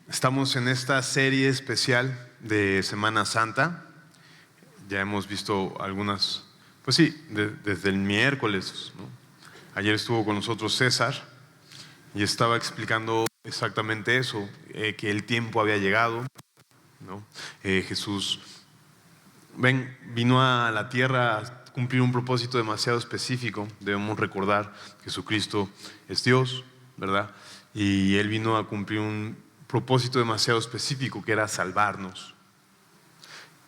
Estamos en esta serie especial de Semana Santa. Ya hemos visto algunas, pues sí, desde el miércoles, ¿no? Ayer estuvo con nosotros César y estaba explicando exactamente eso, que el tiempo había llegado, ¿no? Jesús vino a la tierra a cumplir un propósito demasiado específico. Debemos recordar que Jesucristo es Dios, ¿verdad? Y Él vino a cumplir un propósito demasiado específico, que era salvarnos.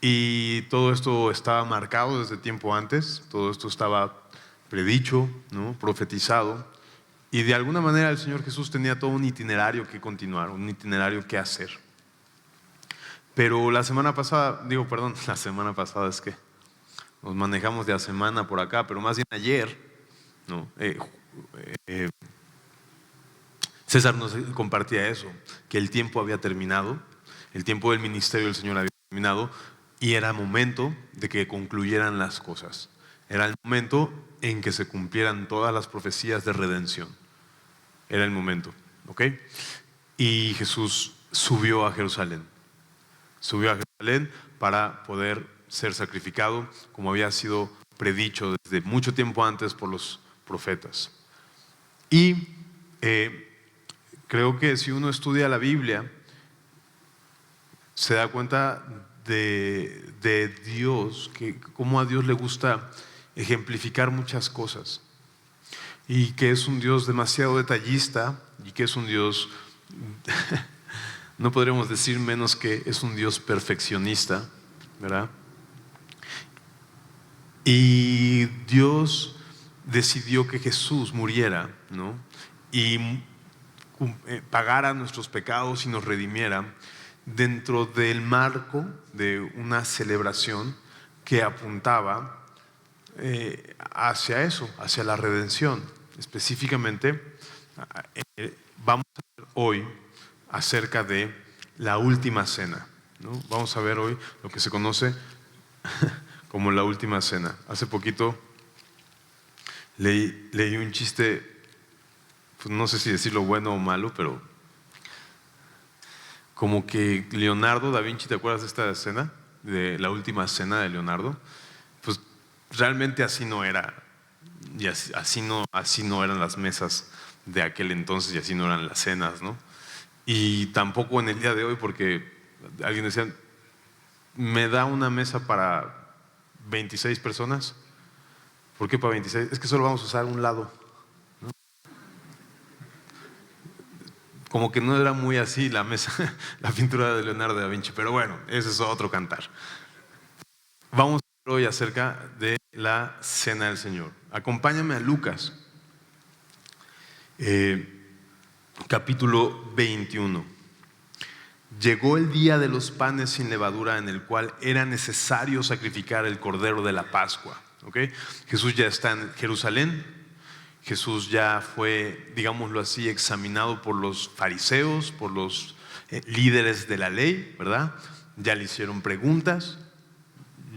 Y todo esto estaba marcado desde tiempo antes, todo esto estaba predicho, ¿no? Profetizado. Y de alguna manera el Señor Jesús tenía todo un itinerario que continuar, un itinerario que hacer. Pero la semana pasada es que nos manejamos de a semana por acá, pero más bien ayer, ¿no? César nos compartía eso, que el tiempo había terminado, el tiempo del ministerio del Señor había terminado y era momento de que concluyeran las cosas. Era el momento en que se cumplieran todas las profecías de redención. Era el momento, ¿ok? Y Jesús subió a Jerusalén. Subió a Jerusalén para poder ser sacrificado, como había sido predicho desde mucho tiempo antes por los profetas. Y creo que si uno estudia la Biblia, se da cuenta de Dios, que cómo a Dios le gusta ejemplificar muchas cosas. Y que es un Dios demasiado detallista y que es un Dios, no podríamos decir menos que es un Dios perfeccionista, ¿verdad? Y Dios decidió que Jesús muriera, ¿no? Y pagara nuestros pecados y nos redimiera dentro del marco de una celebración que apuntaba hacia eso, hacia la redención. Específicamente, vamos a ver hoy acerca de la última cena, ¿no? Vamos a ver hoy lo que se conoce como la última cena. Hace poquito leí un chiste, pues no sé si decirlo bueno o malo, pero como que Leonardo da Vinci, ¿te acuerdas de esta escena? De la última cena de Leonardo. Pues realmente así no era, y así no eran las mesas de aquel entonces y así no eran las cenas, ¿no? Y tampoco en el día de hoy, porque alguien decía, ¿me da una mesa para 26 personas? ¿Por qué para 26? Es que solo vamos a usar un lado, ¿no? Como que no era muy así la mesa, la pintura de Leonardo da Vinci, pero bueno, ese es otro cantar. Vamos a hablar hoy acerca de la cena del Señor. Acompáñame a Lucas, capítulo 21. Llegó el día de los panes sin levadura, en el cual era necesario sacrificar el cordero de la Pascua. ¿Okay? Jesús ya está en Jerusalén. Jesús ya fue, digámoslo así, examinado por los fariseos, por los líderes de la ley, ¿verdad? Ya le hicieron preguntas,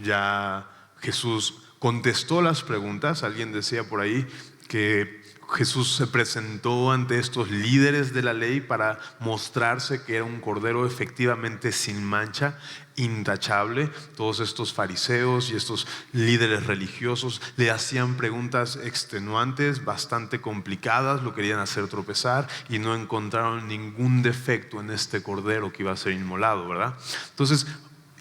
ya Jesús contestó las preguntas. Alguien decía por ahí que Jesús se presentó ante estos líderes de la ley para mostrarse que era un cordero efectivamente sin mancha, intachable. Todos estos fariseos y estos líderes religiosos le hacían preguntas extenuantes, bastante complicadas, lo querían hacer tropezar y no encontraron ningún defecto en este cordero que iba a ser inmolado, ¿verdad? Entonces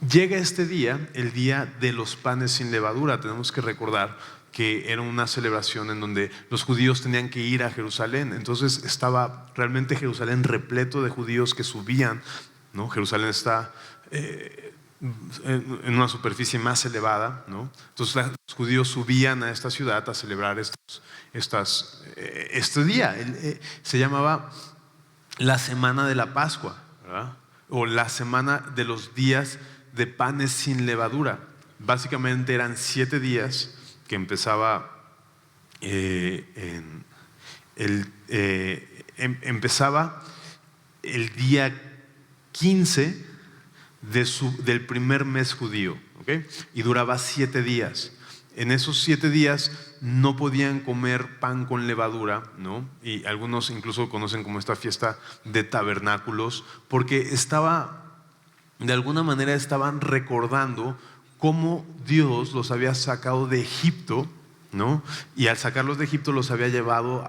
llega este día, el día de los panes sin levadura. Tenemos que recordar que era una celebración en donde los judíos tenían que ir a Jerusalén. Entonces estaba realmente Jerusalén repleto de judíos que subían, ¿no? Jerusalén está en una superficie más elevada, ¿no? Entonces los judíos subían a esta ciudad a celebrar este día. Se llamaba la semana de la Pascua, ¿verdad? O la semana de los días de panes sin levadura. Básicamente eran 7 días que empezaba empezaba el día 15 del primer mes judío, ¿okay? Y duraba 7 días. en esos 7 días no podían comer pan con levadura, ¿no? Y algunos incluso conocen como esta fiesta de tabernáculos, porque de alguna manera estaban recordando cómo Dios los había sacado de Egipto, ¿no? Y al sacarlos de Egipto los había llevado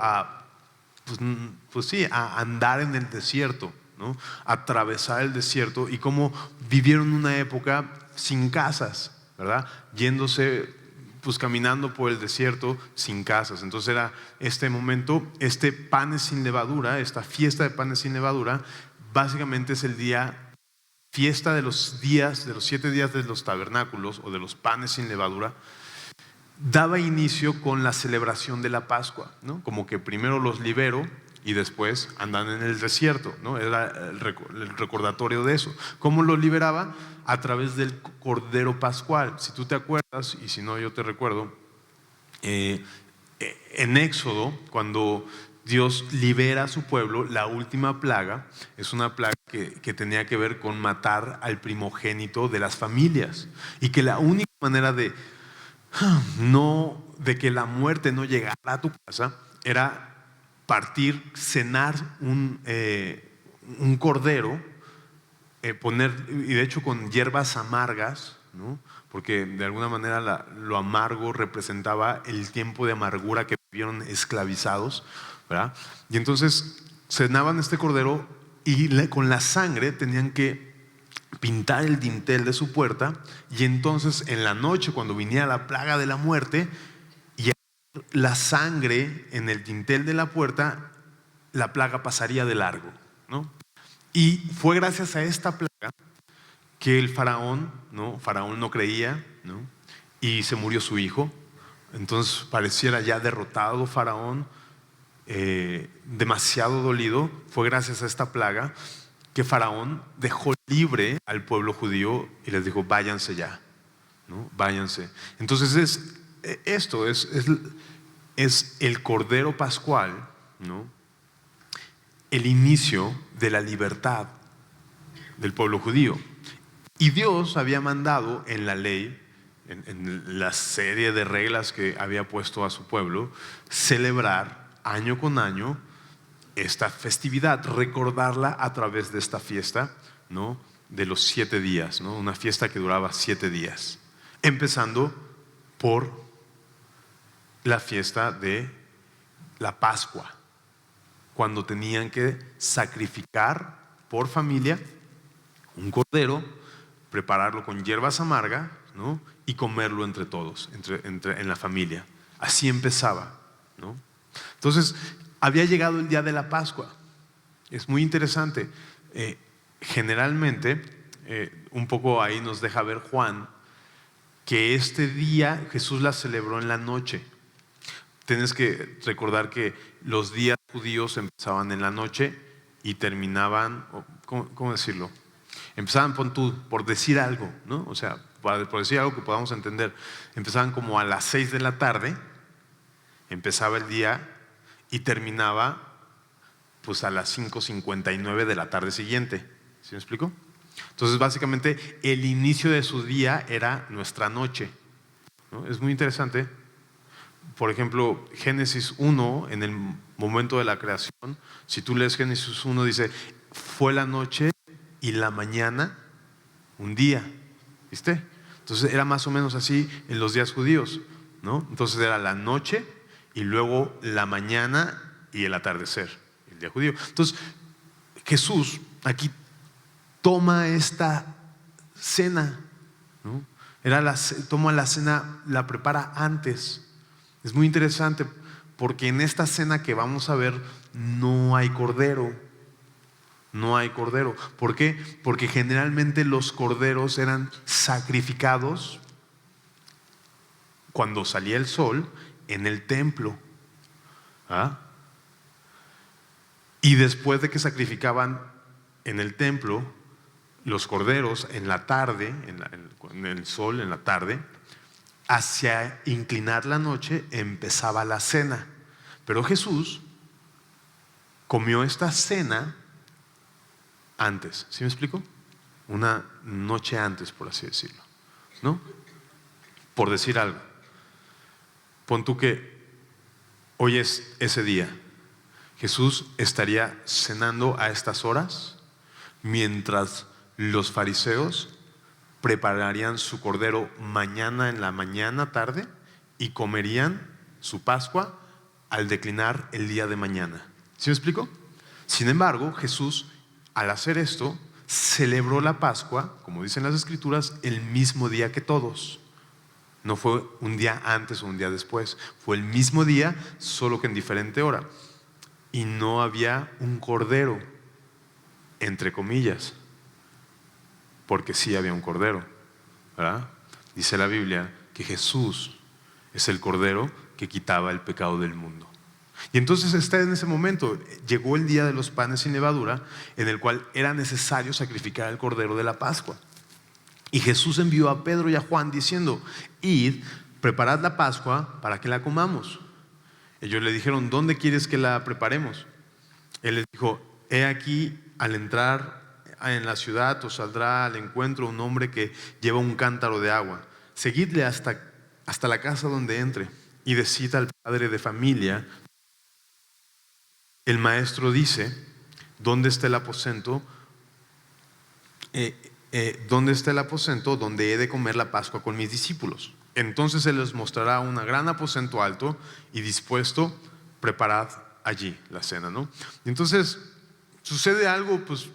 pues sí, a andar en el desierto, ¿no? Atravesar el desierto, y cómo vivieron una época sin casas, ¿verdad? Yéndose, pues caminando por el desierto sin casas. Entonces era este momento, este panes sin levadura, esta fiesta de panes sin levadura, básicamente es fiesta de los 7 días de los tabernáculos o de los panes sin levadura. Daba inicio con la celebración de la Pascua, ¿no? Como que primero los libero y después andan en el desierto, ¿no? Era el recordatorio de eso. ¿Cómo los liberaba? A través del Cordero Pascual. Si tú te acuerdas, y si no yo te recuerdo, en Éxodo, cuando Dios libera a su pueblo, la última plaga es una plaga que tenía que ver con matar al primogénito de las familias, y que la única manera de que la muerte no llegara a tu casa era cenar un cordero, y de hecho con hierbas amargas, ¿no? Porque de alguna manera lo amargo representaba el tiempo de amargura que vivieron esclavizados, ¿verdad? Y entonces cenaban este cordero, y con la sangre tenían que pintar el dintel de su puerta, y entonces en la noche, cuando viniera la plaga de la muerte y la sangre en el dintel de la puerta, la plaga pasaría de largo, ¿no? Y fue gracias a esta plaga que el faraón no creía, ¿no? Y se murió su hijo. Entonces pareciera ya derrotado Faraón, demasiado dolido. Fue gracias a esta plaga que Faraón dejó libre al pueblo judío y les dijo: váyanse ya, ¿no? Váyanse. Entonces esto es el Cordero Pascual, ¿no? El inicio de la libertad del pueblo judío. Y Dios había mandado en la ley, en la serie de reglas que había puesto a su pueblo, celebrar año con año esta festividad, recordarla a través de esta fiesta, ¿no? De los 7 días, ¿no? Una fiesta que duraba 7 días, empezando por la fiesta de la Pascua, cuando tenían que sacrificar por familia un cordero, prepararlo con hierbas amargas, ¿no? Y comerlo entre todos, en la familia. Así empezaba, ¿no? Entonces había llegado el día de la Pascua. Es muy interesante. Generalmente, un poco ahí nos deja ver Juan, que este día Jesús la celebró en la noche. Tienes que recordar que los días judíos empezaban en la noche y terminaban, ¿cómo decirlo? Empezaban por decir algo, ¿no? O sea, por decir algo que podamos entender. Empezaban como a las 6 de la tarde, empezaba el día, y terminaba pues a las 5:59 de la tarde siguiente. ¿Sí me explico? Entonces básicamente el inicio de su día era nuestra noche, ¿no? Es muy interesante. Por ejemplo, Génesis 1, en el momento de la creación, si tú lees Génesis 1, dice: fue la noche y la mañana un día, ¿viste? Entonces era más o menos así en los días judíos, ¿no? Entonces era la noche y luego la mañana y el atardecer, el día judío. Entonces Jesús aquí toma esta cena, ¿no? Toma la cena, la prepara antes. Es muy interesante porque en esta cena que vamos a ver no hay cordero. No hay cordero. ¿Por qué? Porque generalmente los corderos eran sacrificados cuando salía el sol en el templo. ¿Ah? Y después de que sacrificaban en el templo los corderos, en la tarde, en el sol, en la tarde, hacia inclinar la noche, empezaba la cena. Pero Jesús comió esta cena antes. ¿Sí me explico? Una noche antes, por así decirlo, ¿no? Por decir algo. Pon tú que hoy es ese día. Jesús estaría cenando a estas horas mientras los fariseos prepararían su cordero mañana en la mañana tarde y comerían su Pascua al declinar el día de mañana. ¿Sí me explico? Sin embargo, Jesús, al hacer esto, celebró la Pascua, como dicen las Escrituras, el mismo día que todos. No fue un día antes o un día después, fue el mismo día, solo que en diferente hora. Y no había un cordero, entre comillas, porque sí había un cordero, ¿verdad? Dice la Biblia que Jesús es el cordero que quitaba el pecado del mundo. Y entonces está en ese momento, llegó el día de los panes sin levadura, en el cual era necesario sacrificar el cordero de la Pascua. Y Jesús envió a Pedro y a Juan diciendo: id, preparad la Pascua para que la comamos. Ellos le dijeron: ¿dónde quieres que la preparemos? Él les dijo: he aquí, al entrar en la ciudad os saldrá al encuentro un hombre que lleva un cántaro de agua. Seguidle hasta la casa donde entre y decid al padre de familia: el maestro dice, ¿dónde está el aposento? ¿Dónde está el aposento donde he de comer la Pascua con mis discípulos? Entonces Él les mostrará un gran aposento alto y dispuesto, preparad allí la cena, ¿no? Y entonces sucede algo, pues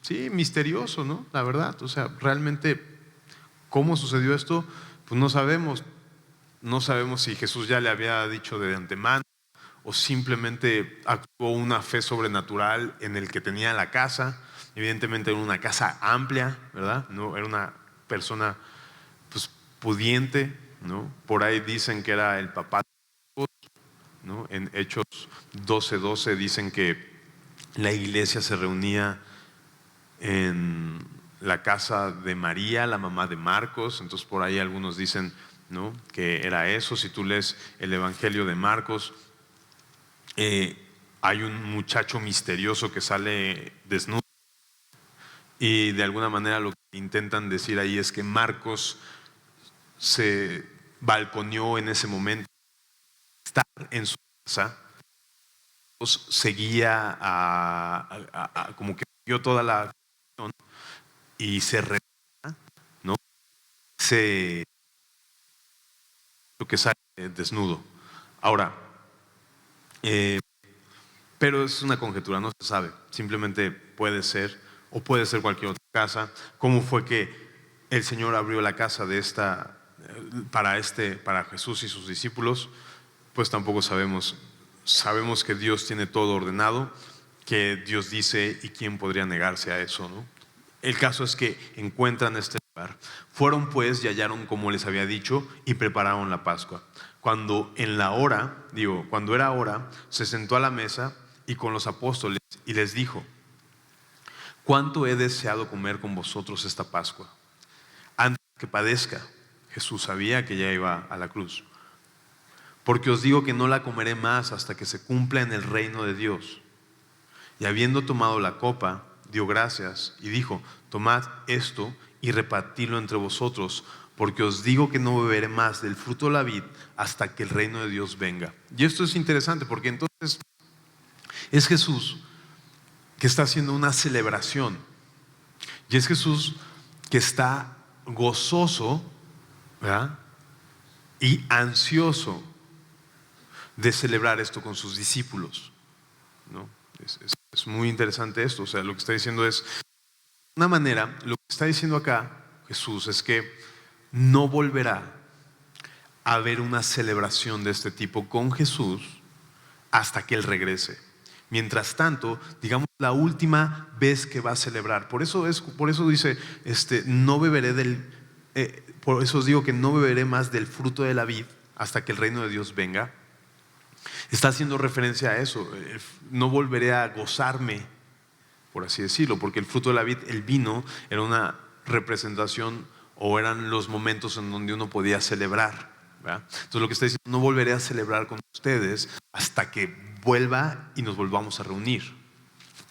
sí, misterioso, ¿no? La verdad, o sea, realmente, ¿cómo sucedió esto? Pues no sabemos. No sabemos si Jesús ya le había dicho de antemano o simplemente actuó una fe sobrenatural en el que tenía la casa. Evidentemente era una casa amplia, ¿verdad? No era una persona pues pudiente, ¿no? Por ahí dicen que era el papá, ¿no? En Hechos 12:12 dicen que la iglesia se reunía en la casa de María, la mamá de Marcos. Entonces por ahí algunos dicen, ¿no?, que era eso. Si tú lees el Evangelio de Marcos, hay un muchacho misterioso que sale desnudo y de alguna manera lo que intentan decir ahí es que Marcos se balconeó en ese momento, estar en su casa, seguía como que vio toda la y se revela, ¿no? Lo que sale desnudo. Ahora, pero es una conjetura, no se sabe. Simplemente puede ser, o puede ser cualquier otra casa. ¿Cómo fue que el Señor abrió la casa de esta para Jesús y sus discípulos? Pues tampoco sabemos. Sabemos que Dios tiene todo ordenado, que Dios dice, y quién podría negarse a eso, ¿no? El caso es que encuentran este lugar. Fueron pues y hallaron como les había dicho y prepararon la Pascua. Cuando era hora, se sentó a la mesa y con los apóstoles y les dijo: cuánto he deseado comer con vosotros esta Pascua antes que padezca. Jesús sabía que ya iba a la cruz. Porque os digo que no la comeré más hasta que se cumpla en el reino de Dios. Y habiendo tomado la copa, dio gracias y dijo: tomad esto y repartidlo entre vosotros, porque os digo que no beberé más del fruto de la vid hasta que el reino de Dios venga. Y esto es interesante porque entonces es Jesús que está haciendo una celebración, y es Jesús que está gozoso, ¿verdad?, y ansioso de celebrar esto con sus discípulos, ¿no? Es muy interesante esto. O sea, lo que está diciendo es, de una manera, lo que está diciendo acá Jesús es que no volverá a haber una celebración de este tipo con Jesús hasta que Él regrese. Mientras tanto, digamos, la última vez que va a celebrar. Por eso dice, no beberé por eso os digo que no beberé más del fruto de la vid hasta que el reino de Dios venga. Está haciendo referencia a eso. No volveré a gozarme, por así decirlo, porque el fruto de la vid, el vino, era una representación, o eran los momentos en donde uno podía celebrar, ¿verdad? Entonces lo que está diciendo: no volveré a celebrar con ustedes hasta que vuelva y nos volvamos a reunir.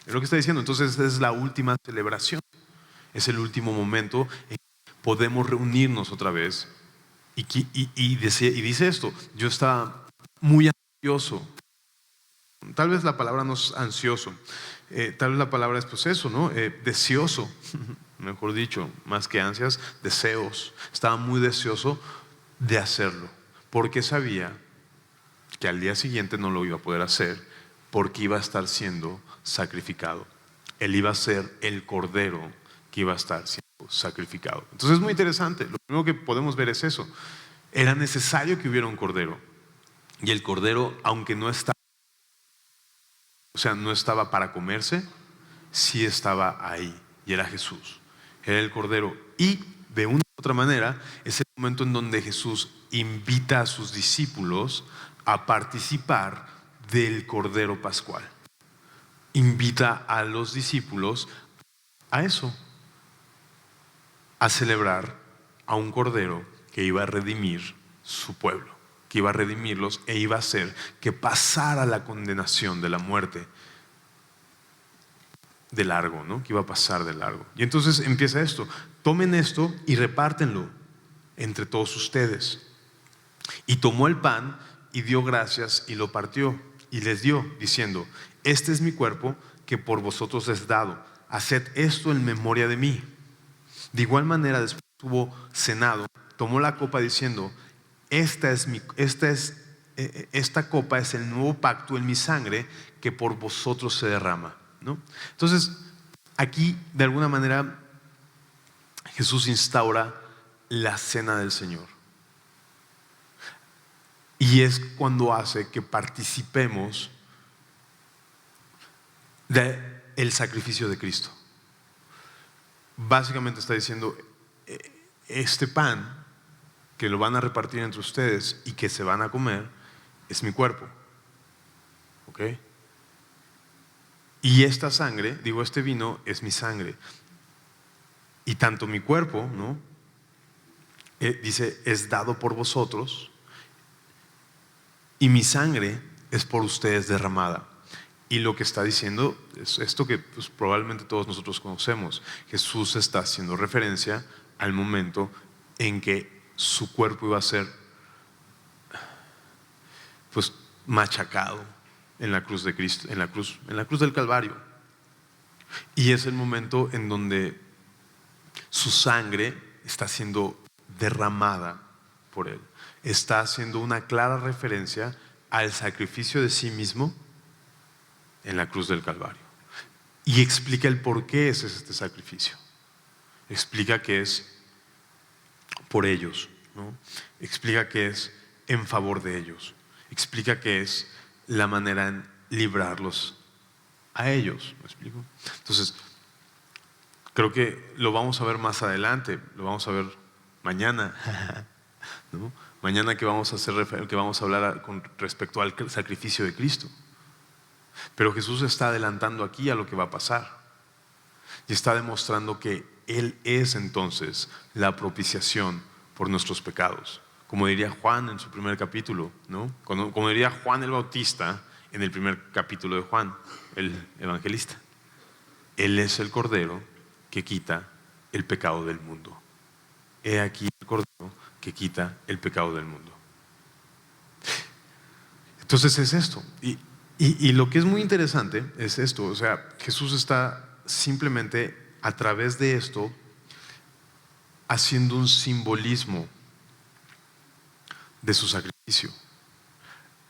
Es lo que está diciendo. Entonces es la última celebración, es el último momento en que podemos reunirnos otra vez Y dice esto: yo estaba muy ansioso. Tal vez la palabra no es ansioso, tal vez la palabra es pues eso, ¿no? Deseoso, mejor dicho, más que ansias, deseos. Estaba muy deseoso de hacerlo, porque sabía que al día siguiente no lo iba a poder hacer, porque iba a estar siendo sacrificado. Él iba a ser el cordero que iba a estar siendo sacrificado. Entonces es muy interesante. Lo primero que podemos ver es eso: era necesario que hubiera un cordero, y el cordero, aunque no estaba, o sea, no estaba para comerse, sí estaba ahí, y era Jesús. Era el cordero. Y de una u otra manera es el momento en donde Jesús invita a sus discípulos a participar del cordero pascual. Invita a los discípulos a eso, a celebrar a un cordero que iba a redimir su pueblo, que iba a redimirlos e iba a hacer que pasara la condenación de la muerte de largo, ¿no? Que iba a pasar de largo. Y entonces empieza esto: tomen esto y repártenlo entre todos ustedes. Y tomó el pan y dio gracias y lo partió y les dio, diciendo: este es mi cuerpo que por vosotros es dado, haced esto en memoria de mí. De igual manera, después hubo cenado, tomó la copa diciendo: esta copa es el nuevo pacto en mi sangre que por vosotros se derrama, ¿no? Entonces, aquí de alguna manera Jesús instaura la cena del Señor. Y es cuando hace que participemos del sacrificio de Cristo. Básicamente está diciendo: este pan que lo van a repartir entre ustedes y que se van a comer es mi cuerpo, ¿ok? Y esta sangre, digo, este vino es mi sangre. Y tanto mi cuerpo, ¿no? Dice, es dado por vosotros, y mi sangre es por ustedes derramada. Y lo que está diciendo es esto que pues, probablemente todos nosotros conocemos. Jesús está haciendo referencia al momento en que su cuerpo iba a ser pues machacado en la cruz de Cristo, en la cruz del Calvario. Y es el momento en donde su sangre está siendo derramada por Él. Está haciendo una clara referencia al sacrificio de sí mismo en la cruz del Calvario. Y explica el por qué es este sacrificio. Explica que es por ellos, ¿no? Explica que es en favor de ellos. Explica que es la manera en librarlos a ellos. ¿Me explico? Entonces, creo que lo vamos a ver más adelante, lo vamos a ver mañana, ¿no? Mañana que vamos a hablar con respecto al sacrificio de Cristo. Pero Jesús está adelantando aquí a lo que va a pasar y está demostrando que Él es entonces la propiciación por nuestros pecados. Como diría Juan en su primer capítulo, ¿no? Como diría Juan el Bautista en el primer capítulo de Juan, el evangelista. Él es el Cordero que quita el pecado del mundo. He aquí el Cordero que quita el pecado del mundo. Entonces es esto. Y lo que es muy interesante es esto. O sea, Jesús está simplemente a través de esto haciendo un simbolismo de su sacrificio.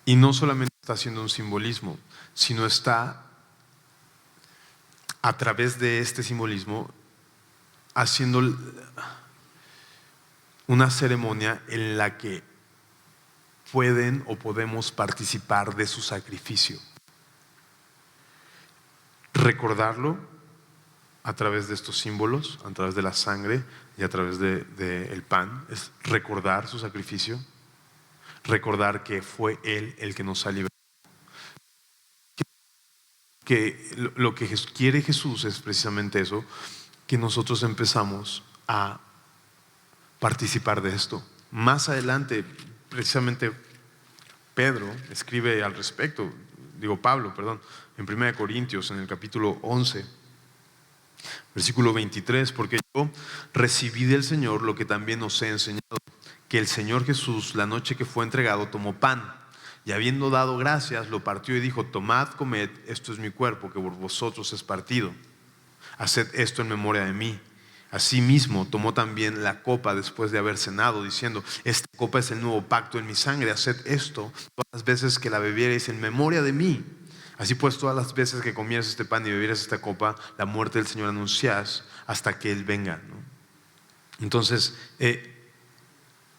Y no solamente está haciendo un simbolismo, sino está a través de este simbolismo haciendo una ceremonia en la que pueden o podemos participar de su sacrificio. Recordarlo a través de estos símbolos, a través de la sangre y a través del pan, es recordar su sacrificio, recordar que fue Él el que nos ha librado. Que lo que quiere Jesús es precisamente eso, que nosotros empezamos a participar de esto. Más adelante, precisamente Pablo escribe al respecto, en 1 Corintios, en el capítulo 11, versículo 23, porque yo recibí del Señor lo que también os he enseñado, que el Señor Jesús, la noche que fue entregado, tomó pan y habiendo dado gracias, lo partió y dijo: tomad, comed, esto es mi cuerpo que por vosotros es partido. Haced esto en memoria de mí. Asimismo, tomó también la copa después de haber cenado, diciendo: esta copa es el nuevo pacto en mi sangre. Haced esto todas las veces que la bebiereis en memoria de mí. Así pues, todas las veces que comieras este pan y bebieras esta copa, la muerte del Señor anunciás hasta que Él venga, ¿no? Entonces,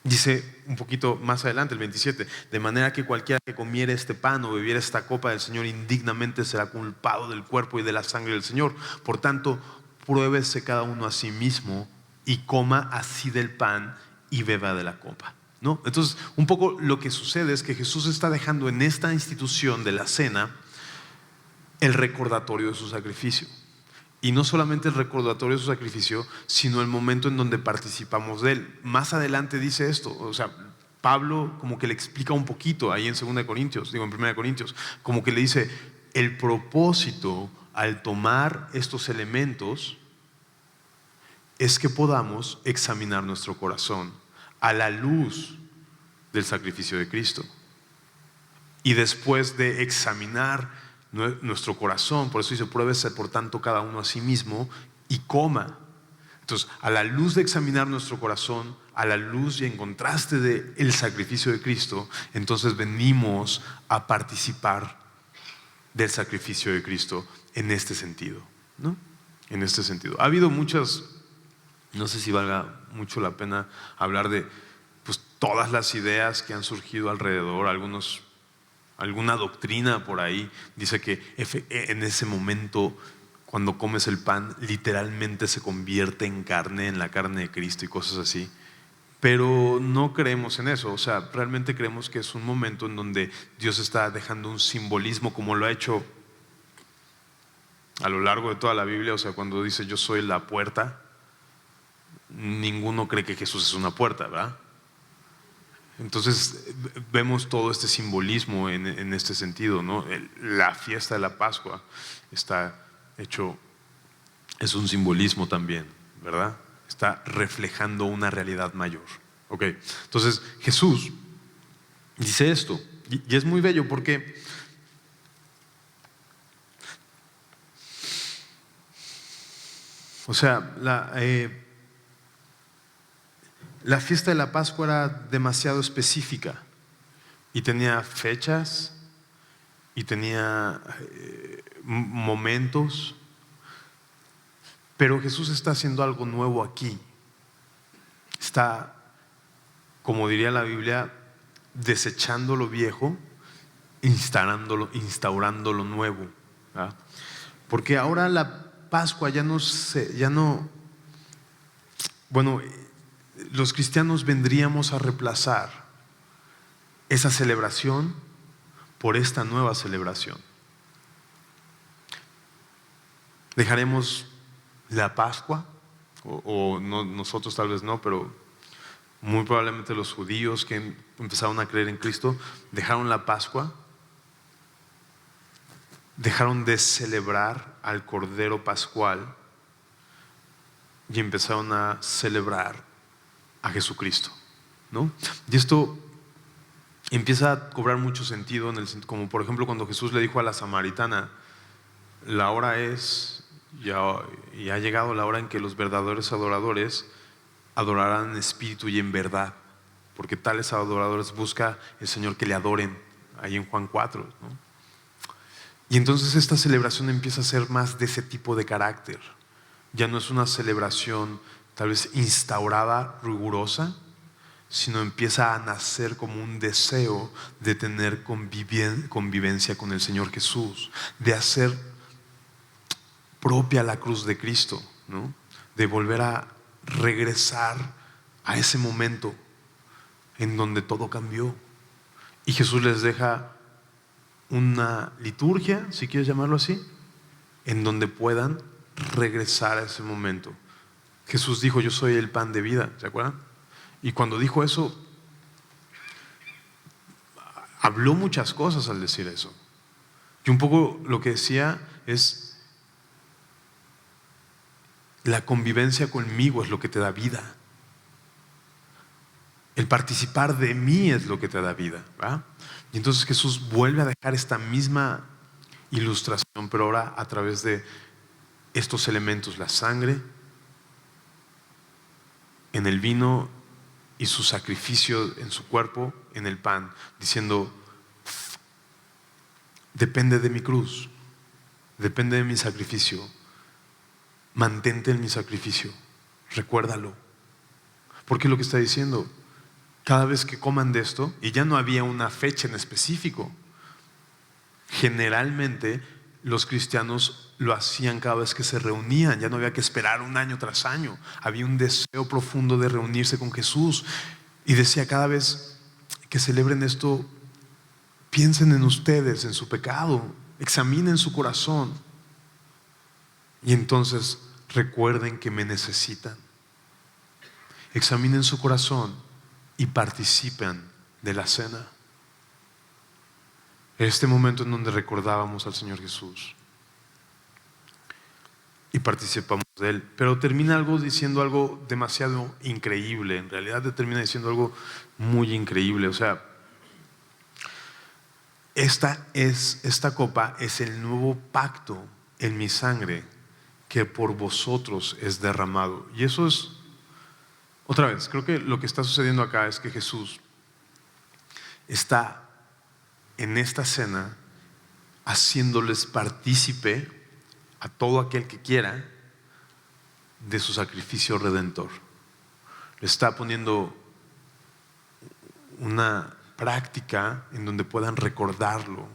dice un poquito más adelante, el 27, de manera que cualquiera que comiere este pan o bebiera esta copa del Señor indignamente será culpado del cuerpo y de la sangre del Señor. Por tanto, pruébese cada uno a sí mismo y coma así del pan y beba de la copa, ¿no? Entonces, un poco lo que sucede es que Jesús está dejando en esta institución de la cena el recordatorio de su sacrificio. Y no solamente el recordatorio de su sacrificio, sino el momento en donde participamos de él. Más adelante dice esto, o sea, Pablo como que le explica un poquito ahí en 1 Corintios, como que le dice: el propósito al tomar estos elementos es que podamos examinar nuestro corazón a la luz del sacrificio de Cristo. Y después de examinar nuestro corazón, por eso dice: pruébese por tanto cada uno a sí mismo y coma. Entonces, a la luz de examinar nuestro corazón, a la luz y en contraste del sacrificio de Cristo, entonces venimos a participar del sacrificio de Cristo en este sentido, ¿no? En este sentido. Ha habido muchas, no sé si valga mucho la pena hablar de pues todas las ideas que han surgido alrededor. Alguna doctrina por ahí dice que en ese momento, cuando comes el pan, literalmente se convierte en carne, en la carne de Cristo y cosas así. Pero no creemos en eso. O sea, realmente creemos que es un momento en donde Dios está dejando un simbolismo, como lo ha hecho a lo largo de toda la Biblia. O sea, cuando dice: yo soy la puerta, ninguno cree que Jesús es una puerta, ¿verdad? Entonces vemos todo este simbolismo en este sentido, ¿no? La fiesta de la Pascua está hecho, es un simbolismo también, ¿verdad? Está reflejando una realidad mayor. Ok, entonces Jesús dice esto, y es muy bello porque o sea, la fiesta de la Pascua era demasiado específica y tenía fechas y tenía momentos, pero Jesús está haciendo algo nuevo aquí. Está, como diría la Biblia, desechando lo viejo, instaurando lo nuevo, ¿verdad? Porque ahora la Pascua bueno, los cristianos vendríamos a reemplazar esa celebración por esta nueva celebración. Dejaremos la Pascua, o no, nosotros tal vez no, pero muy probablemente los judíos que empezaron a creer en Cristo dejaron la Pascua, dejaron de celebrar al Cordero Pascual y empezaron a celebrar a Jesucristo, ¿no? Y esto empieza a cobrar mucho sentido, como por ejemplo cuando Jesús le dijo a la samaritana: la hora es, y ha llegado la hora en que los verdaderos adoradores adorarán en espíritu y en verdad, porque tales adoradores busca el Señor que le adoren, ahí en Juan 4, ¿no? Y entonces esta celebración empieza a ser más de ese tipo de carácter. Ya no es una celebración tal vez instaurada, rigurosa, sino empieza a nacer como un deseo de tener convivencia con el Señor Jesús, de hacer propia la cruz de Cristo, ¿no? De volver a regresar a ese momento en donde todo cambió. Y Jesús les deja una liturgia, si quieres llamarlo así, en donde puedan regresar a ese momento. Jesús dijo: yo soy el pan de vida, ¿se acuerdan? Y cuando dijo eso, habló muchas cosas al decir eso. Y un poco lo que decía es: la convivencia conmigo es lo que te da vida. El participar de mí es lo que te da vida, ¿verdad? Y entonces Jesús vuelve a dejar esta misma ilustración, pero ahora a través de estos elementos: la sangre en el vino y su sacrificio en su cuerpo en el pan, diciendo: depende de mi cruz, depende de mi sacrificio, mantente en mi sacrificio, recuérdalo. Porque lo que está diciendo, cada vez que coman de esto, y ya no había una fecha en específico, generalmente los cristianos lo hacían cada vez que se reunían, ya no había que esperar un año tras año, había un deseo profundo de reunirse con Jesús. Y decía: cada vez que celebren esto, piensen en ustedes, en su pecado, examinen su corazón y entonces recuerden que me necesitan. Examinen su corazón y participen de la cena. Este momento en donde recordábamos al Señor Jesús y participamos de Él. Pero termina diciendo algo demasiado increíble. En realidad termina diciendo algo muy increíble. O sea, esta copa es el nuevo pacto en mi sangre, que por vosotros es derramado. Y eso es, otra vez, creo que lo que está sucediendo acá es que Jesús está en esta cena haciéndoles partícipe a todo aquel que quiera de su sacrificio redentor. Le está poniendo una práctica en donde puedan recordarlo,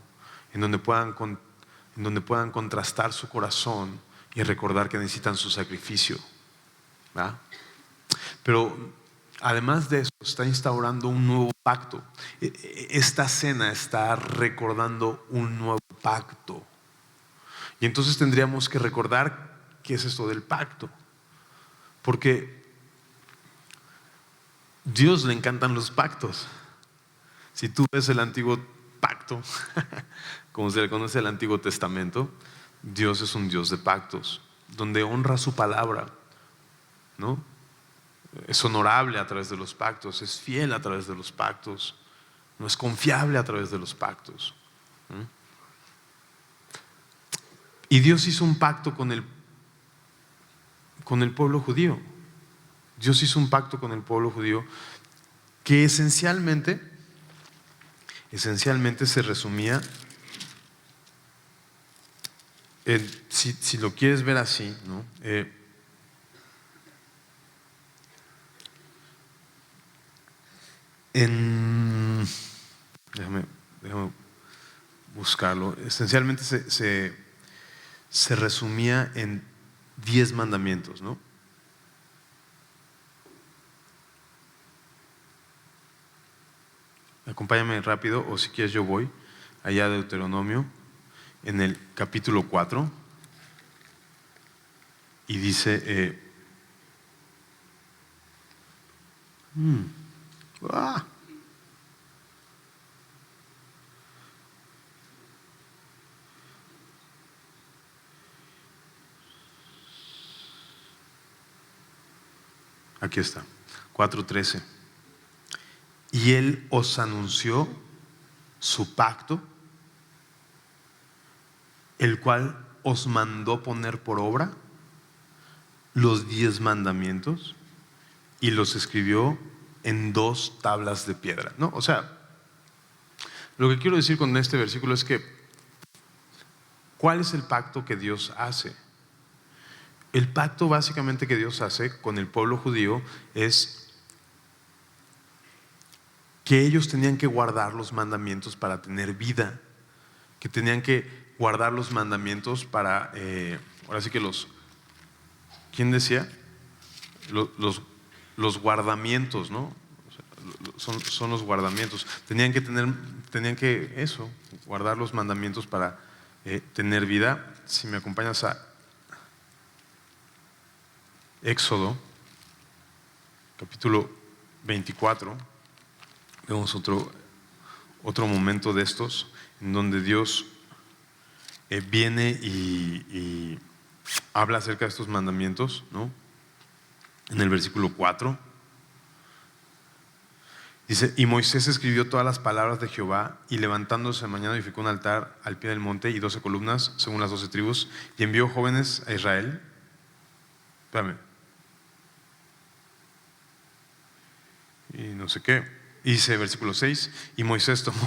en donde puedan contrastar su corazón y recordar que necesitan su sacrificio, ¿verdad? Pero además de eso, está instaurando un nuevo pacto. Esta cena está recordando un nuevo pacto. Y entonces tendríamos que recordar qué es esto del pacto. Porque a Dios le encantan los pactos. Si tú ves el antiguo pacto, como se le conoce el Antiguo Testamento, Dios es un Dios de pactos, donde honra su palabra, ¿no? Es honorable a través de los pactos, es fiel a través de los pactos, no es confiable a través de los pactos. Y Dios hizo un pacto con el pueblo judío. Dios hizo un pacto con el pueblo judío que esencialmente se resumía si lo quieres ver así, ¿no? Déjame buscarlo. Esencialmente se resumía en 10 mandamientos, ¿no? Acompáñame rápido, o si quieres yo voy allá de Deuteronomio, en el capítulo 4, y dice aquí está, 4:13. Y Él os anunció su pacto, el cual os mandó poner por obra los 10 mandamientos y los escribió en 2 tablas de piedra, ¿no? O sea, lo que quiero decir con este versículo es que ¿cuál es el pacto que Dios hace? El pacto básicamente que Dios hace con el pueblo judío es que ellos tenían que guardar los mandamientos para tener vida, que tenían que guardar los mandamientos para, ahora sí que ¿quién decía? Los guardamientos, ¿no? O sea, son los guardamientos. Tenían que eso, guardar los mandamientos para tener vida. Si me acompañas a Éxodo, capítulo 24, vemos otro momento de estos en donde Dios viene y habla acerca de estos mandamientos, ¿no? En el versículo 4 Dice, y Moisés escribió todas las palabras de Jehová, y levantándose de mañana edificó un altar al pie del monte y 12 columnas según las 12 tribus, y envió jóvenes a Israel. Espérame. Y no sé qué. Y dice versículo 6, y Moisés tomó,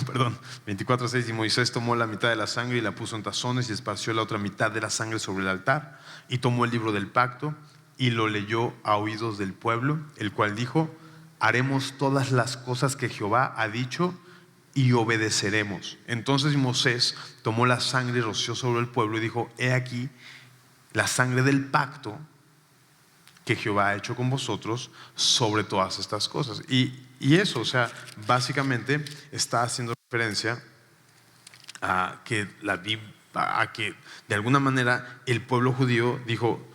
24:6, y Moisés tomó la mitad de la sangre y la puso en tazones y esparció la otra mitad de la sangre sobre el altar, y tomó el libro del pacto y lo leyó a oídos del pueblo, el cual dijo, haremos todas las cosas que Jehová ha dicho y obedeceremos. Entonces Moisés tomó la sangre y roció sobre el pueblo y dijo, he aquí la sangre del pacto que Jehová ha hecho con vosotros sobre todas estas cosas. Y eso, o sea, básicamente está haciendo referencia a que a que de alguna manera el pueblo judío dijo,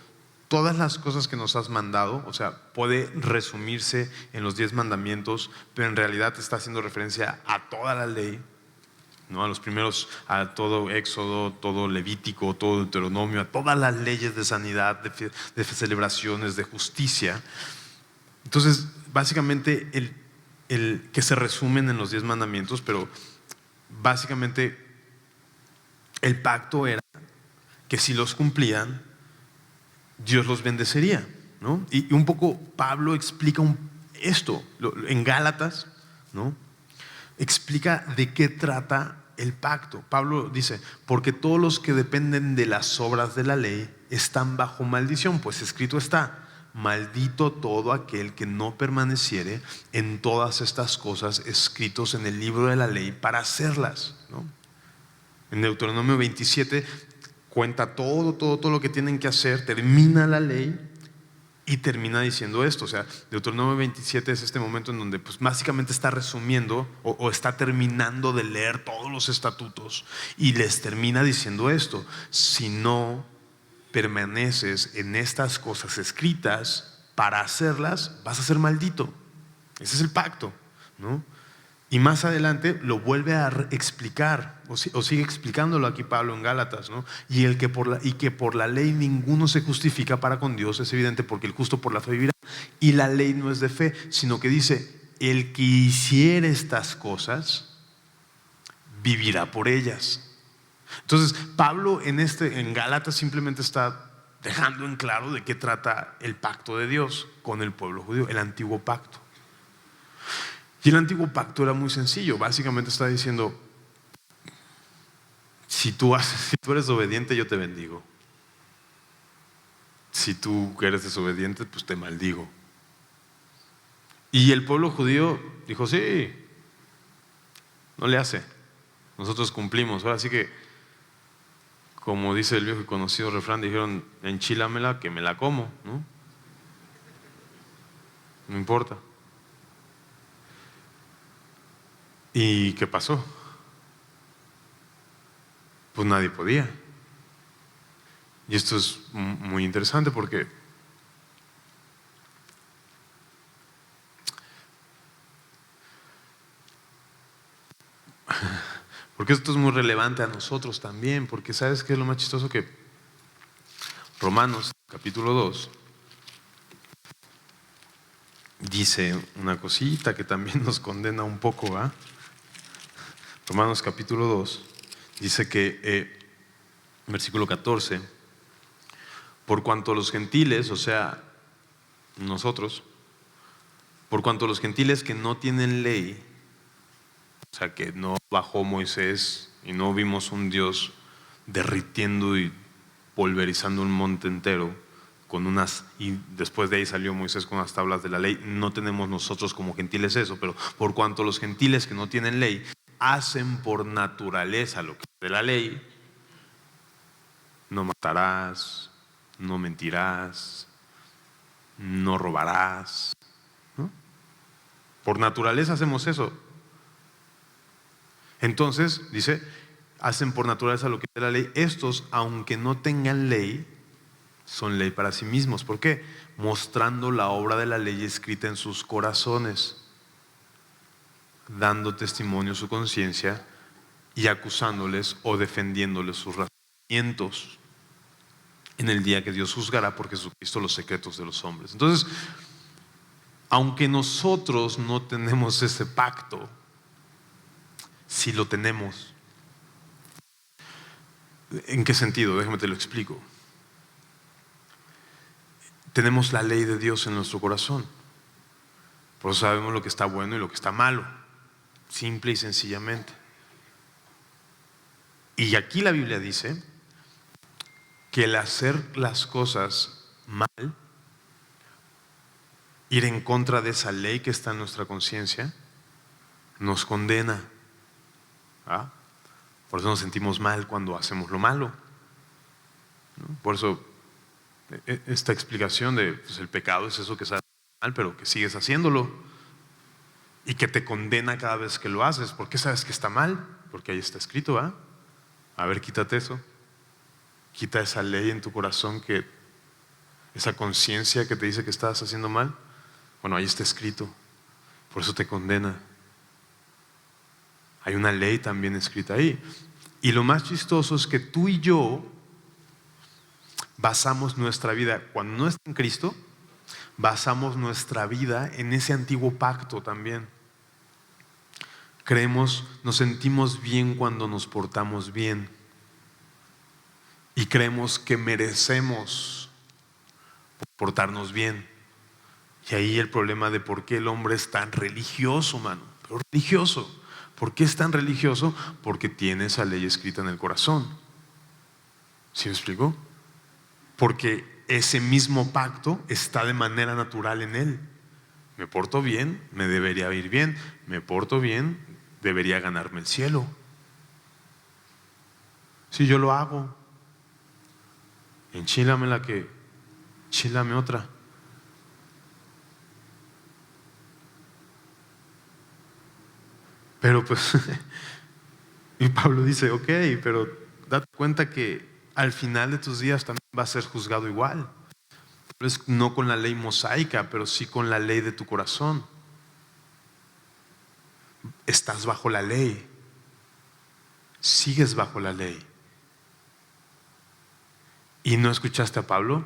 todas las cosas que nos has mandado, o sea, puede resumirse en los 10 mandamientos, pero en realidad está haciendo referencia a toda la ley, ¿no? A los primeros, a todo Éxodo, todo Levítico, todo Deuteronomio, a todas las leyes de sanidad, de celebraciones, de justicia. Entonces, básicamente, el que se resumen en los 10 mandamientos, pero básicamente el pacto era que si los cumplían, Dios los bendecería, ¿no? Y un poco Pablo explica esto en Gálatas, ¿no? Explica de qué trata el pacto. Pablo dice, porque todos los que dependen de las obras de la ley están bajo maldición, pues escrito está, maldito todo aquel que no permaneciere en todas estas cosas escritos en el libro de la ley para hacerlas, ¿no? En Deuteronomio 27 cuenta todo lo que tienen que hacer, termina la ley y termina diciendo esto. O sea, Deuteronomio 27 es este momento en donde pues básicamente está resumiendo o está terminando de leer todos los estatutos y les termina diciendo esto: si no permaneces en estas cosas escritas para hacerlas, vas a ser maldito. Ese es el pacto, ¿no? Y más adelante lo vuelve a explicar, o sigue explicándolo aquí Pablo en Gálatas, ¿no? Y que por la ley ninguno se justifica para con Dios, es evidente, porque el justo por la fe vivirá. Y la ley no es de fe, sino que dice, el que hiciere estas cosas vivirá por ellas. Entonces Pablo en Gálatas simplemente está dejando en claro de qué trata el pacto de Dios con el pueblo judío, el antiguo pacto. Y el antiguo pacto era muy sencillo. Básicamente está diciendo, si tú eres obediente, yo te bendigo. Si tú eres desobediente, pues te maldigo. Y el pueblo judío dijo, sí, no le hace, nosotros cumplimos. Ahora sí que, como dice el viejo y conocido refrán, dijeron, enchílamela que me la como, ¿no? No importa. ¿Y qué pasó? Pues nadie podía. Y esto es muy interesante porque esto es muy relevante a nosotros también, porque ¿sabes qué es lo más chistoso? Que Romanos capítulo 2 dice una cosita que también nos condena un poco, ¿ah? Romanos capítulo 2 dice que, versículo 14, por cuanto los gentiles, o sea, nosotros, por cuanto los gentiles que no tienen ley, o sea, que no bajó Moisés y no vimos un Dios derritiendo y pulverizando un monte entero y después de ahí salió Moisés con las tablas de la ley. No tenemos nosotros como gentiles eso, pero por cuanto los gentiles que no tienen ley hacen por naturaleza lo que es de la ley, no matarás, no mentirás, no robarás, ¿no? Por naturaleza hacemos eso. Entonces, dice, hacen por naturaleza lo que es de la ley. Estos, aunque no tengan ley, son ley para sí mismos. ¿Por qué? Mostrando la obra de la ley escrita en sus corazones, dando testimonio a su conciencia y acusándoles o defendiéndoles sus razonamientos en el día que Dios juzgará por Jesucristo los secretos de los hombres. Entonces, Aunque nosotros no tenemos ese pacto, sí lo tenemos. ¿En qué sentido? Déjame te lo explico. Tenemos la ley de Dios en nuestro corazón. Por eso sabemos lo que está bueno y lo que está malo. Simple y sencillamente. Y aquí la Biblia dice que el hacer las cosas mal, ir en contra de esa ley que está en nuestra conciencia, nos condena. ¿Ah? Por eso nos sentimos mal cuando hacemos lo malo, ¿no? Por eso esta explicación de pues, el pecado es eso que sale mal, pero que sigues haciéndolo y que te condena cada vez que lo haces. ¿Por qué sabes que está mal? Porque ahí está escrito, ¿ah? A ver, quítate eso. Quita esa ley en tu corazón, esa conciencia que te dice que estás haciendo mal. Bueno, ahí está escrito. Por eso te condena. Hay una ley también escrita ahí. Y lo más chistoso es que tú y yo basamos nuestra vida, cuando no está en Cristo, basamos nuestra vida en ese antiguo pacto también. Creemos, nos sentimos bien cuando nos portamos bien. Y creemos que merecemos portarnos bien. Y ahí el problema de por qué el hombre es tan religioso, mano. Pero religioso. ¿Por qué es tan religioso? Porque tiene esa ley escrita en el corazón. ¿Sí me explico? Porque ese mismo pacto está de manera natural en él. Me porto bien, me debería ir bien. Me porto bien, debería ganarme el cielo. Si yo lo hago, enchílame la que, enchílame otra. Pero pues, y Pablo dice, ok, pero date cuenta que al final de tus días también vas a ser juzgado igual. No con la ley mosaica, pero sí con la ley de tu corazón. Estás bajo la ley. Sigues bajo la ley. ¿Y no escuchaste a Pablo?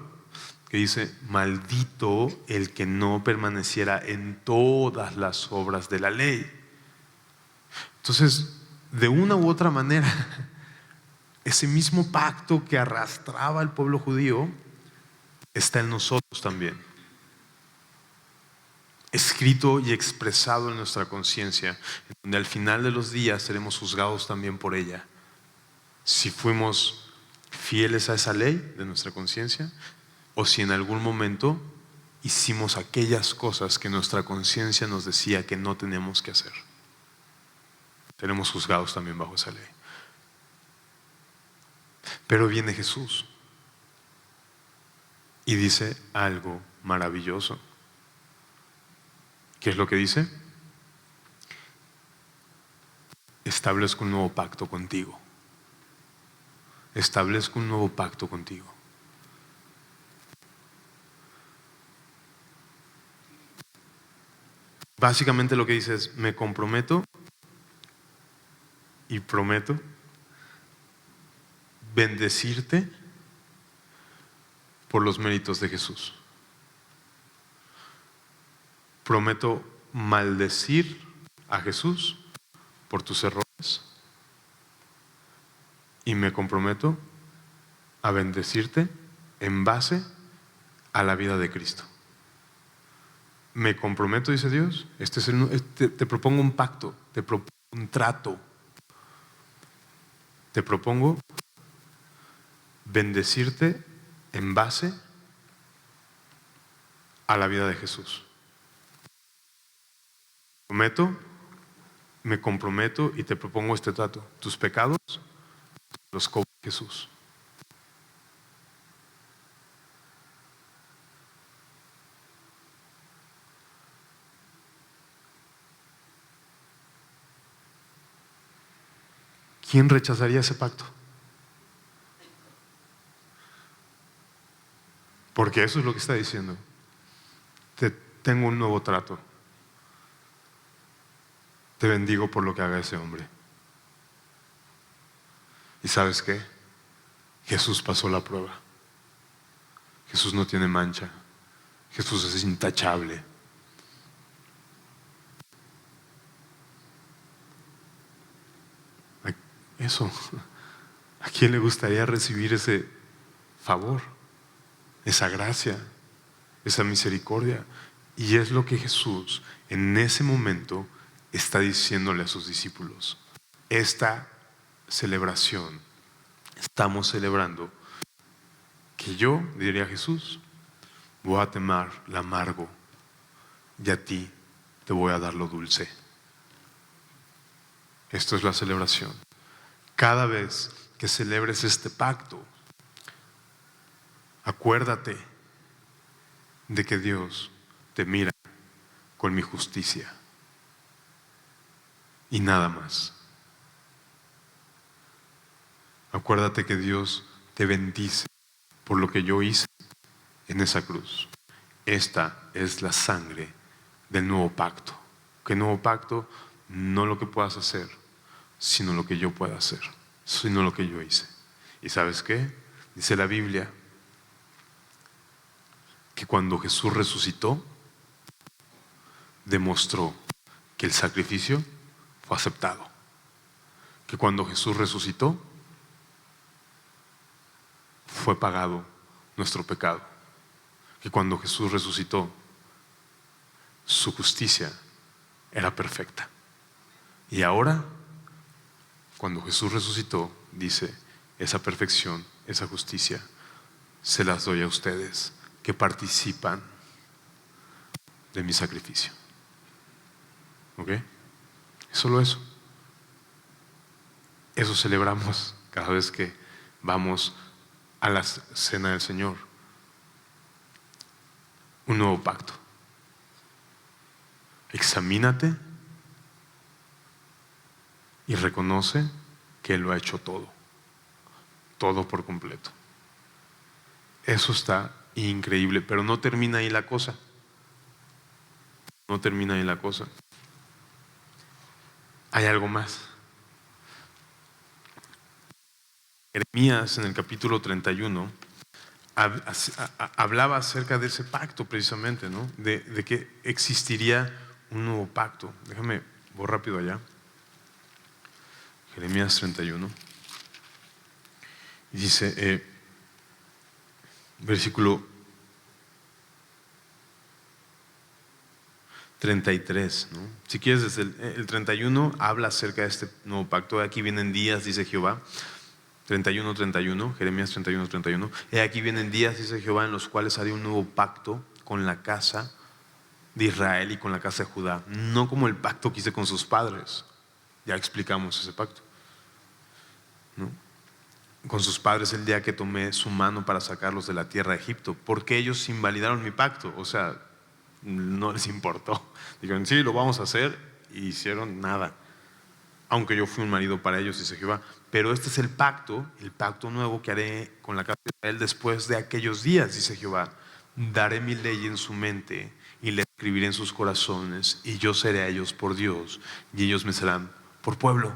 Que dice, maldito el que no permaneciera en todas las obras de la ley. Entonces, de una u otra manera, ese mismo pacto que arrastraba al pueblo judío está en nosotros también, escrito y expresado en nuestra conciencia, donde al final de los días seremos juzgados también por ella. Si fuimos fieles a esa ley de nuestra conciencia, o si en algún momento hicimos aquellas cosas que nuestra conciencia nos decía que no tenemos que hacer. Seremos juzgados también bajo esa ley. Pero viene Jesús y dice algo maravilloso. ¿Qué es lo que dice? Establezco un nuevo pacto contigo. Establezco un nuevo pacto contigo. Básicamente lo que dice es, me comprometo y prometo bendecirte por los méritos de Jesús. Prometo maldecir a Jesús por tus errores y me comprometo a bendecirte en base a la vida de Cristo. Me comprometo, dice Dios, te propongo un pacto, te propongo un trato. Te propongo bendecirte en base a la vida de Jesús. Me comprometo y te propongo este trato. Tus pecados los cobra Jesús. ¿Quién rechazaría ese pacto? Porque eso es lo que está diciendo. Te tengo un nuevo trato. Te bendigo por lo que haga ese hombre. ¿Y sabes qué? Jesús pasó la prueba. Jesús no tiene mancha. Jesús es intachable. eso. ¿A quién le gustaría recibir ese favor, esa gracia, esa misericordia? Y es lo que Jesús en ese momento está diciéndole a sus discípulos. Esta celebración, estamos celebrando que yo, diría Jesús, voy a tomar lo amargo y a ti te voy a dar lo dulce. Esto es la celebración. Cada vez que celebres este pacto, acuérdate de que Dios te mira con mi justicia y nada más. Acuérdate que Dios te bendice por lo que yo hice en esa cruz. Esta es la sangre del nuevo pacto. Que nuevo pacto, no lo que puedas hacer, sino lo que yo pueda hacer, sino lo que yo hice. ¿Y sabes qué? Dice la Biblia que cuando Jesús resucitó, demostró que el sacrificio fue aceptado. Que cuando Jesús resucitó, fue pagado nuestro pecado. Que cuando Jesús resucitó, su justicia era perfecta. Y ahora, cuando Jesús resucitó, dice, esa perfección, esa justicia, se las doy a ustedes que participan de mi sacrificio. ¿Ok? Solo eso. Eso celebramos cada vez que vamos a la cena del Señor. Un nuevo pacto. Examínate y reconoce que Él lo ha hecho todo. Todo por completo. Eso está increíble, pero no termina ahí la cosa. No termina ahí la cosa. Hay algo más. Jeremías en el capítulo 31 hablaba acerca de ese pacto precisamente, ¿no? De que existiría un nuevo pacto. Déjame, voy rápido allá. Jeremías 31. Y dice, versículo 33, ¿no? Si quieres, desde el 31 habla acerca de este nuevo pacto. Aquí vienen días, dice Jehová. 31, Jeremías 31. Y aquí vienen días, dice Jehová, en los cuales haré un nuevo pacto con la casa de Israel y con la casa de Judá. No como el pacto que hice con sus padres. Ya explicamos ese pacto, ¿no? Con sus padres el día que tomé su mano para sacarlos de la tierra de Egipto. Porque ellos invalidaron mi pacto. O sea, no les importó. Dijeron, sí, lo vamos a hacer. Y hicieron nada. Aunque yo fui un marido para ellos, dice Jehová. Pero este es el pacto nuevo que haré con la casa de Israel después de aquellos días, dice Jehová. Daré mi ley en su mente y la escribiré en sus corazones, y yo seré a ellos por Dios, y ellos me serán por pueblo.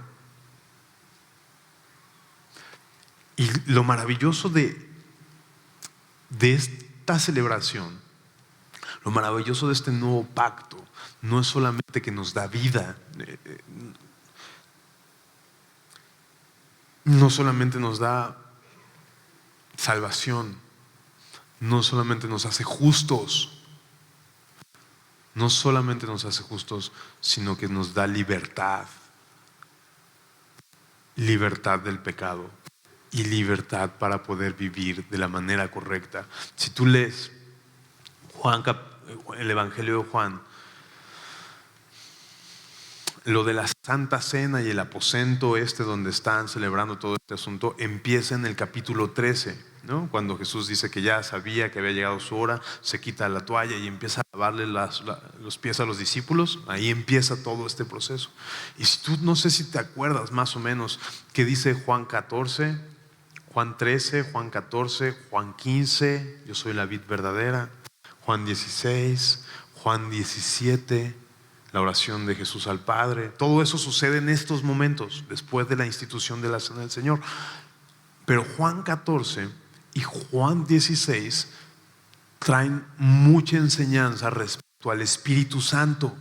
Y lo maravilloso de esta celebración, lo maravilloso de este nuevo pacto, no es solamente que nos da vida, no solamente nos da salvación, no solamente nos hace justos, no solamente nos hace justos, sino que nos da libertad, libertad del pecado y libertad para poder vivir de la manera correcta. Si tú lees el Evangelio de Juan, lo de la Santa Cena y el aposento donde están celebrando todo este asunto, empieza en el capítulo 13, ¿no? Cuando Jesús dice que ya sabía que había llegado su hora, se quita la toalla y empieza a lavarle los pies a los discípulos. Ahí empieza todo este proceso. Y si tú, no sé si te acuerdas más o menos qué dice Juan 14, Juan 13, Juan 14, Juan 15, yo soy la vid verdadera, Juan 16, Juan 17, la oración de Jesús al Padre. Todo eso sucede en estos momentos, después de la institución de la Cena del Señor. Pero Juan 14 y Juan 16 traen mucha enseñanza respecto al Espíritu Santo.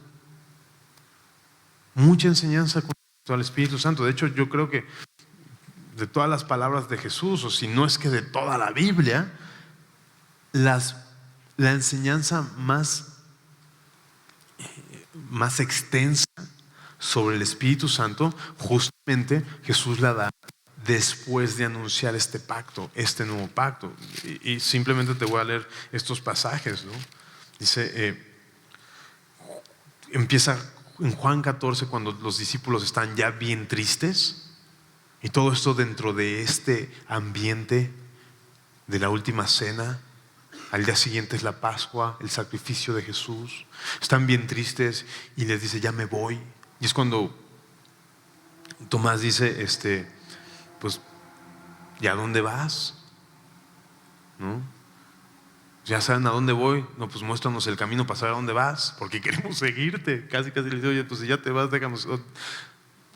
Mucha enseñanza respecto al Espíritu Santo. De hecho, yo creo que de todas las palabras de Jesús, o si no es que de toda la Biblia, la enseñanza más extensa sobre el Espíritu Santo, justamente Jesús la da después de anunciar este pacto, este nuevo pacto. Y simplemente te voy a leer estos pasajes, ¿no? Dice, empieza en Juan 14, cuando los discípulos están ya bien tristes, y todo esto dentro de este ambiente de la última cena. Al día siguiente es la Pascua, el sacrificio de Jesús. Están bien tristes y les dice, ya me voy. Y es cuando Tomás dice, pues, ¿y a dónde vas? ¿No? ¿Ya saben a dónde voy? No, pues muéstranos el camino para saber a dónde vas, porque queremos seguirte. Casi le dice, oye, pues si ya te vas, déjanos.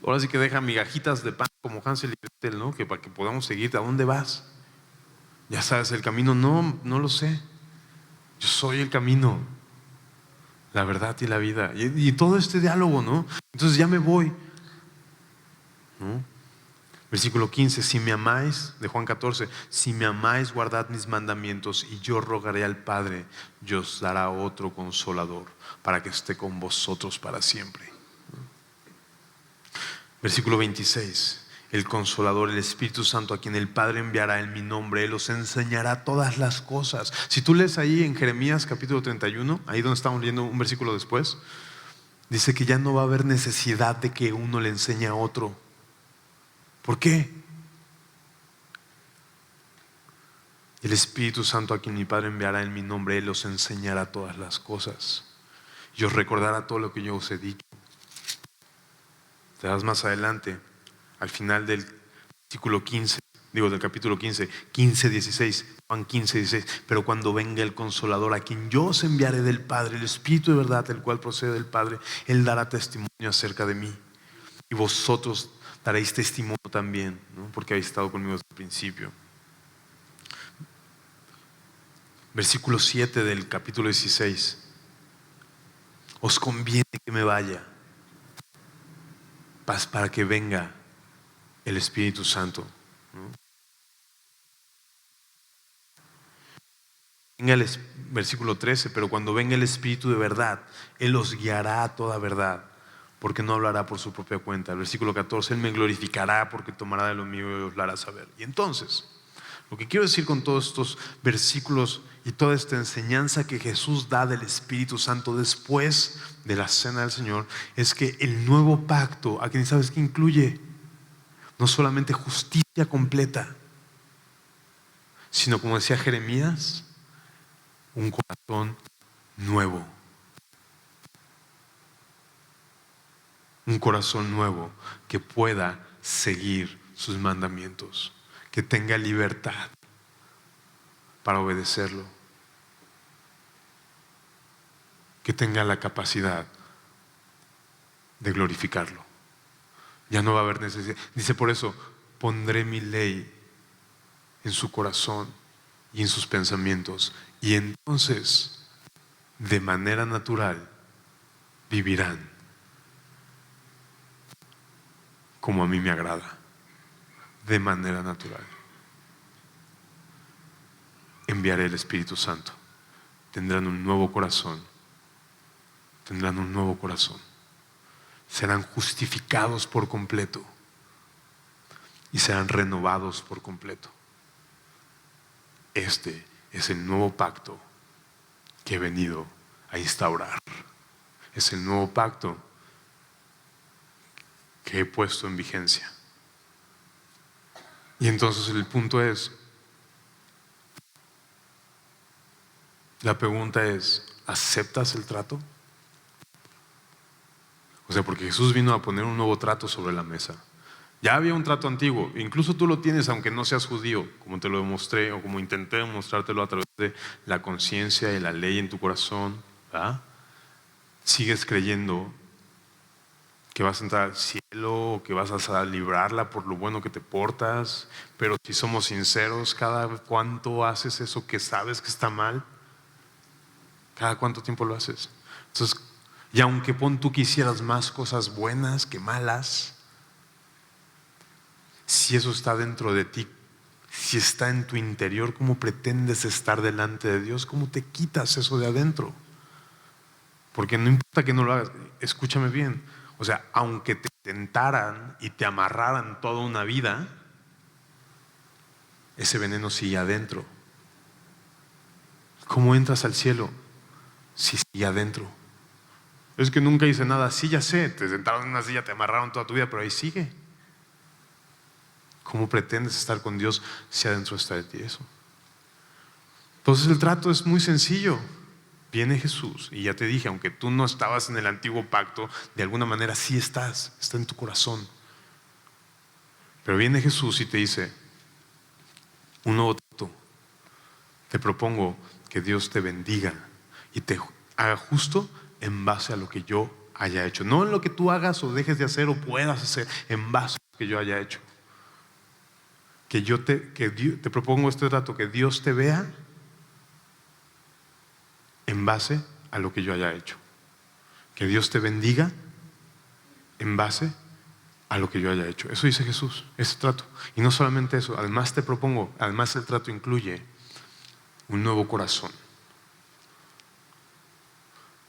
Ahora sí que deja migajitas de pan como Hansel y Gretel, ¿no? Que para que podamos seguirte. ¿A dónde vas? ¿Ya sabes el camino? No, no lo sé. Yo soy el camino, la verdad y la vida. Y todo este diálogo, ¿no? Entonces ya me voy, ¿no? Versículo 15, si me amáis, de Juan 14, si me amáis, guardad mis mandamientos, y yo rogaré al Padre, y os dará otro consolador, para que esté con vosotros para siempre. Versículo 26, el Consolador, el Espíritu Santo, a quien el Padre enviará en mi nombre, Él os enseñará todas las cosas. Si tú lees ahí en Jeremías capítulo 31, ahí donde estamos leyendo un versículo después, dice que ya no va a haber necesidad de que uno le enseñe a otro. ¿Por qué? El Espíritu Santo, a quien mi Padre enviará en mi nombre, Él os enseñará todas las cosas y os recordará todo lo que yo os he dicho. Te das más adelante, al final del versículo 15, del capítulo 15, 16, Juan 15, 16. Pero cuando venga el Consolador, a quien yo os enviaré del Padre, el Espíritu de verdad, el cual procede del Padre, Él dará testimonio acerca de mí. Y vosotros daréis testimonio también, ¿no? Porque habéis estado conmigo desde el principio. Versículo 7 del capítulo 16. Os conviene que me vaya, para que venga el Espíritu Santo, ¿no? Versículo 13, pero cuando venga el Espíritu de verdad, Él os guiará a toda verdad, porque no hablará por su propia cuenta. El versículo 14, Él me glorificará porque tomará de lo mío y os lo hará saber. Y entonces, lo que quiero decir con todos estos versículos y toda esta enseñanza que Jesús da del Espíritu Santo después de la cena del Señor, es que el nuevo pacto, ¿a quién sabes que incluye? No solamente justicia completa, sino, como decía Jeremías, un corazón nuevo. Un corazón nuevo que pueda seguir sus mandamientos, que tenga libertad para obedecerlo, que tenga la capacidad de glorificarlo. Ya no va a haber necesidad. Dice, por eso pondré mi ley en su corazón y en sus pensamientos, y entonces de manera natural vivirán como a mí me agrada. De manera natural enviaré el Espíritu Santo. Tendrán un nuevo corazón. Tendrán un nuevo corazón. Serán justificados por completo y serán renovados por completo. Este es el nuevo pacto que he venido a instaurar. Es el nuevo pacto que he puesto en vigencia. Y entonces el punto es, la pregunta es, ¿aceptas el trato? O sea, porque Jesús vino a poner un nuevo trato sobre la mesa. Ya había un trato antiguo, incluso tú lo tienes aunque no seas judío, como te lo demostré o como intenté demostrártelo a través de la conciencia y la ley en tu corazón, ¿verdad? Sigues creyendo que vas a entrar al cielo o que vas a librarla por lo bueno que te portas, pero si somos sinceros, ¿cada cuánto haces eso que sabes que está mal? ¿Cada cuánto tiempo lo haces? Entonces, y aunque tú quisieras más cosas buenas que malas, Si eso está dentro de ti, si está en tu interior, ¿cómo pretendes estar delante de Dios? ¿Cómo te quitas eso de adentro? Porque no importa que no lo hagas, escúchame bien. O sea, aunque te tentaran y te amarraran toda una vida, ese veneno sigue adentro. ¿Cómo entras al cielo si sigue adentro? Es que nunca hice nada. Sí, ya sé, te sentaron en una silla, te amarraron toda tu vida, pero ahí sigue. ¿Cómo pretendes estar con Dios si adentro está de ti eso? Entonces el trato es muy sencillo. Viene Jesús y ya te dije, aunque tú no estabas en el antiguo pacto, de alguna manera sí está en tu corazón. Pero viene Jesús y te dice, un nuevo trato. Te propongo que Dios te bendiga y te haga justo en base a lo que yo haya hecho. No en lo que tú hagas o dejes de hacer o puedas hacer, en base a lo que yo haya hecho. Te propongo este trato, que Dios te vea en base a lo que yo haya hecho. Que Dios te bendiga en base a lo que yo haya hecho. Eso dice Jesús, ese trato. Y no solamente eso, además te propongo, además el trato incluye un nuevo corazón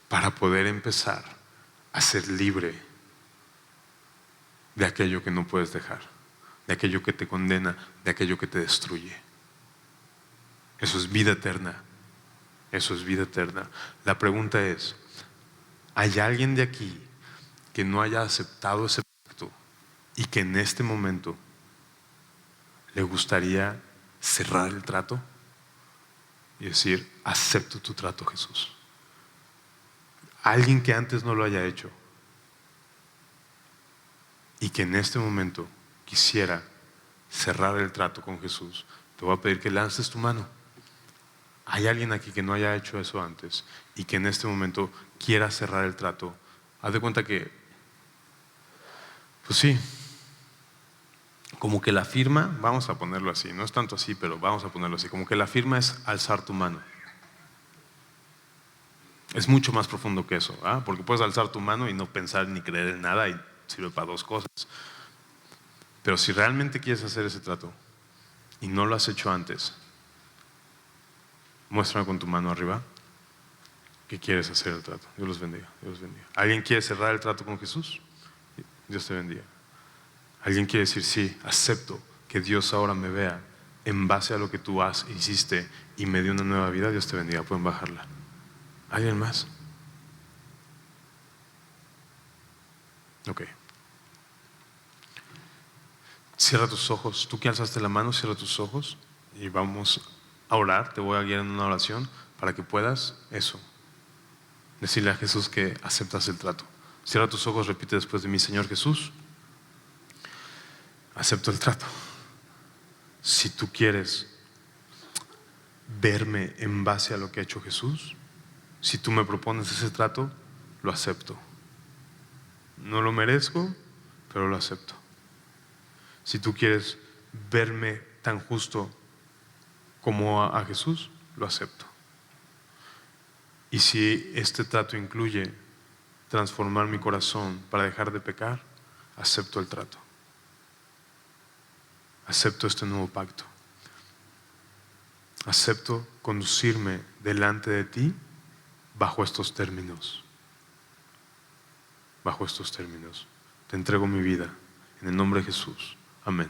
para poder empezar a ser libre de aquello que no puedes dejar, de aquello que te condena, de aquello que te destruye. Eso es vida eterna. Eso es vida eterna. La pregunta es, ¿hay alguien de aquí que no haya aceptado ese pacto y que en este momento le gustaría cerrar el trato y decir, acepto tu trato, Jesús? Alguien que antes no lo haya hecho y que en este momento quisiera cerrar el trato con Jesús, te voy a pedir que lances tu mano. ¿Hay alguien aquí que no haya hecho eso antes y que en este momento quiera cerrar el trato? Haz de cuenta que, pues sí, como que la firma, vamos a ponerlo así, no es tanto así, pero vamos a ponerlo así, como que la firma es alzar tu mano. Es mucho más profundo que eso, ¿ah? Porque puedes alzar tu mano y no pensar ni creer en nada y sirve para dos cosas. Pero si realmente quieres hacer ese trato y no lo has hecho antes, muéstrame con tu mano arriba que quieres hacer el trato. Dios los bendiga, Dios los bendiga. ¿Alguien quiere cerrar el trato con Jesús? Dios te bendiga. ¿Alguien quiere decir, sí, acepto que Dios ahora me vea en base a lo que tú hiciste y me dio una nueva vida? Dios te bendiga, pueden bajarla. ¿Alguien más? Ok. Cierra tus ojos. Tú que alzaste la mano, cierra tus ojos y vamos a orar. Te voy a guiar en una oración para que puedas decirle a Jesús que aceptas el trato. Cierra tus ojos, repite después de mí: Señor Jesús, acepto el trato. Si tú quieres verme en base a lo que ha hecho Jesús, si tú me propones ese trato, lo acepto. No lo merezco, pero lo acepto. Si tú quieres verme tan justo como a Jesús, lo acepto. Y si este trato incluye transformar mi corazón para dejar de pecar, acepto el trato. Acepto este nuevo pacto. Acepto conducirme delante de ti bajo estos términos. Bajo estos términos. Te entrego mi vida en el nombre de Jesús. Amén.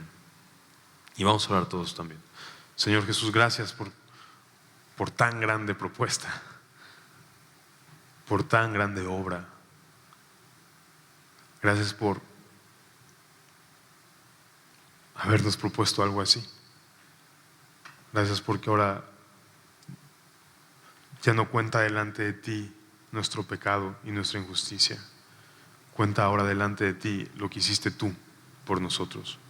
Y vamos a orar todos también. Señor Jesús, gracias por tan grande propuesta, por tan grande obra. Gracias por habernos propuesto algo así. Gracias porque ahora ya no cuenta delante de ti nuestro pecado y nuestra injusticia. Cuenta ahora delante de ti lo que hiciste tú por nosotros.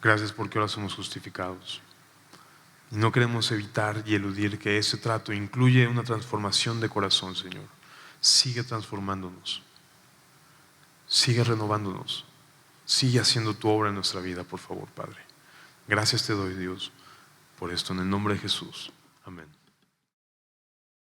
Gracias porque ahora somos justificados. Y no queremos evitar y eludir que ese trato incluye una transformación de corazón, Señor. Sigue transformándonos. Sigue renovándonos. Sigue haciendo tu obra en nuestra vida, por favor, Padre. Gracias te doy, Dios, por esto en el nombre de Jesús. Amén.